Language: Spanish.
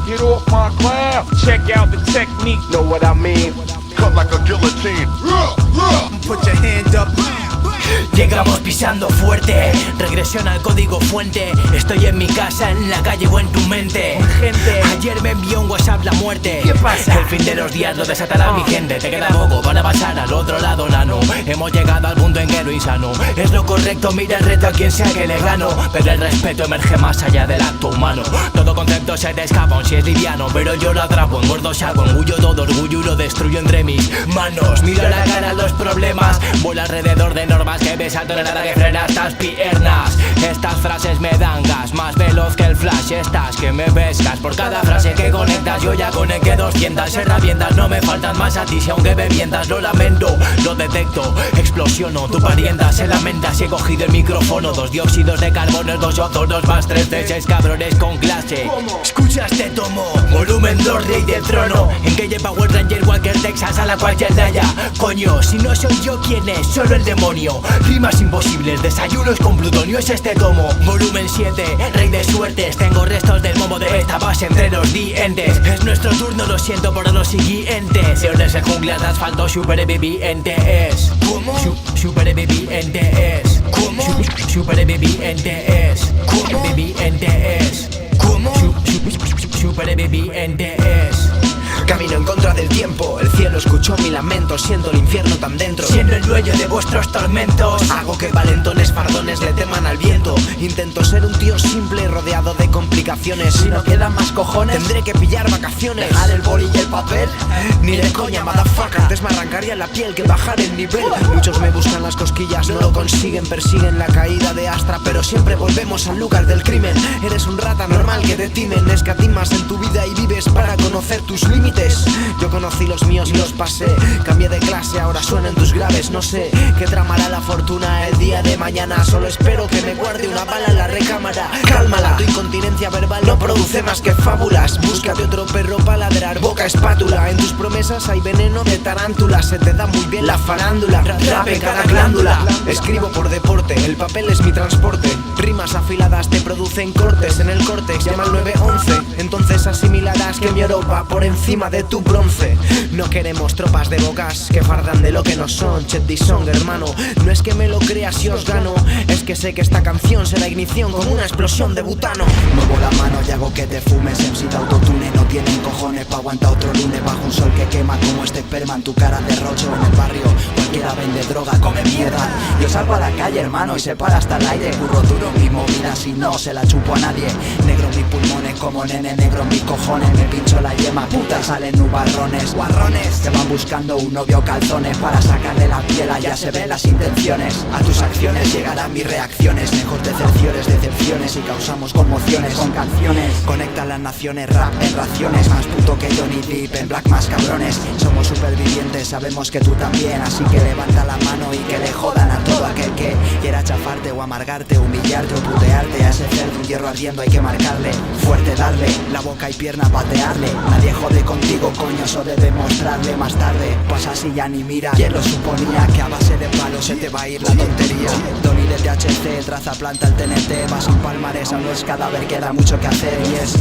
Get off my cloud. Check out the technique. Know what I mean? Cut like a guillotine. Put your hand up. Llegamos pisando fuerte, regresión al código fuente. Estoy en mi casa, en la calle o en tu mente. Gente, ayer me envió un WhatsApp la muerte. ¿qué pasa? El fin de los días lo desatará mi gente. Te queda poco, van a pasar al otro lado, nano. Hemos llegado al punto en que lo insano es lo correcto, mira el reto a quien sea que le gano. Pero el respeto emerge más allá del acto humano. Todo concepto se te escapa si es liviano, pero yo lo atrapo, en gordo saco, engullo todo orgullo y lo destruyo entre mis manos. Miro la cara a los problemas, vuelo alrededor de normas que ves alto, nada que frena estas piernas. Estas frases me dan gas, más veloz que el flash. Estás que me pescas por cada frase que conectas. Yo ya conecté 200 herramientas, no me faltan más a ti si aunque bebientas. Lo lamento, lo detecto, explosiono. Tu parienta se lamenta si he cogido el micrófono. 2 dióxidos de carbono, 2 ozonos, más 3 de 6 cabrones con clase. Escucha este tomo, volumen 2, rey del trono. En que lleva Power Ranger, Walker, Texas, a la cualquier talla. Coño, si no soy yo, ¿quién es? Solo el demonio. Rimas imposibles, desayunos con plutonio, es este tomo. Volumen 7, rey de suertes. Tengo restos del momo de esta base entre los dientes. Es nuestro turno, lo siento por los siguientes. Leones en junglas de asfalto, supervivientes. ¿Cómo? Supervivientes. ¿Cómo? Supervivientes. ¿Cómo? Vivientes. ¿Cómo? Supervivientes. Camino en contra del tiempo, el cielo escuchó mi lamento. Siendo el infierno tan dentro, siendo el dueño de vuestros tormentos. Hago que valentones fardones le teman al viento. Intento ser un tío simple rodeado de complicaciones. Si no quedan más cojones, tendré que pillar vacaciones. Dejar el boli y el papel, ni de coña, motherfucker. Antes me arrancaría la piel que bajar el nivel. Muchos me buscan las cosquillas, no lo consiguen. Persiguen la caída de Astra, pero siempre volvemos al lugar del crimen. Eres un rata normal que te timen. Escatimas en tu vida y vives para conocer tus límites. Yo conocí los míos y los pasé. Cambié de clase, ahora suenan tus graves. No sé qué tramará la fortuna el día de mañana. Solo espero que me guarde una bala en la recámara. Cálmala, tu incontinencia verbal no produce más que fábulas. Búscate otro perro para ladrar, boca espátula. En tus promesas hay veneno de tarántula. Se te da muy bien la farándula, rap en cada glándula. Escribo por deporte, el papel es mi transporte. Rimas afiladas te producen cortes en el córtex, llama al 911. Entonces asimilarás que mi oro va por encima de tu bronce. No queremos tropas de bocas que fardan de lo que no son. Chet Song, hermano, no es que me lo creas si os gano, es que sé que esta canción será ignición como una explosión de butano. muevo la mano y hago que te fumes. MC de autotune no tienen cojones pa' aguantar otro lunes bajo un sol que quema como este esperma en tu cara de rocho. En el barrio cualquiera vende droga, come mierda. Yo salgo a la calle, hermano, y se para hasta el aire. Curro duro mi movida, si no se la chupo a nadie. Negro mis pulmones como nene, negro mis cojones. Me pincho la yema, puta, salen nubarrones. Guarrones que van buscando un novio calzones para sacarle la piel, ya se ven las intenciones. A tus acciones llegarán mis reacciones. Mejor te cerciores, decepciones y causamos conmociones con canciones. Conecta las naciones, rap en raciones. Más puto que Johnny Depp, en Black más cabrones. Somos supervivientes, sabemos que tú también. Así que levanta la mano y que le jodan a todo aquel que quiera chafarte o amargarte, humillarte o putearte. A ese cerdo un hierro ardiendo hay que marcarle. Fuerte darle, la boca y pierna patearle. Nadie jode contigo, coño, eso de demostrarle. Más tarde pasa así ya ni mira. ¿Quién lo suponía? Que a base de palos se te va a ir la tontería. Tony de THC, traza planta el TNT. Vas sin palmares, aún no es cadáver, queda mucho que hacer. Y es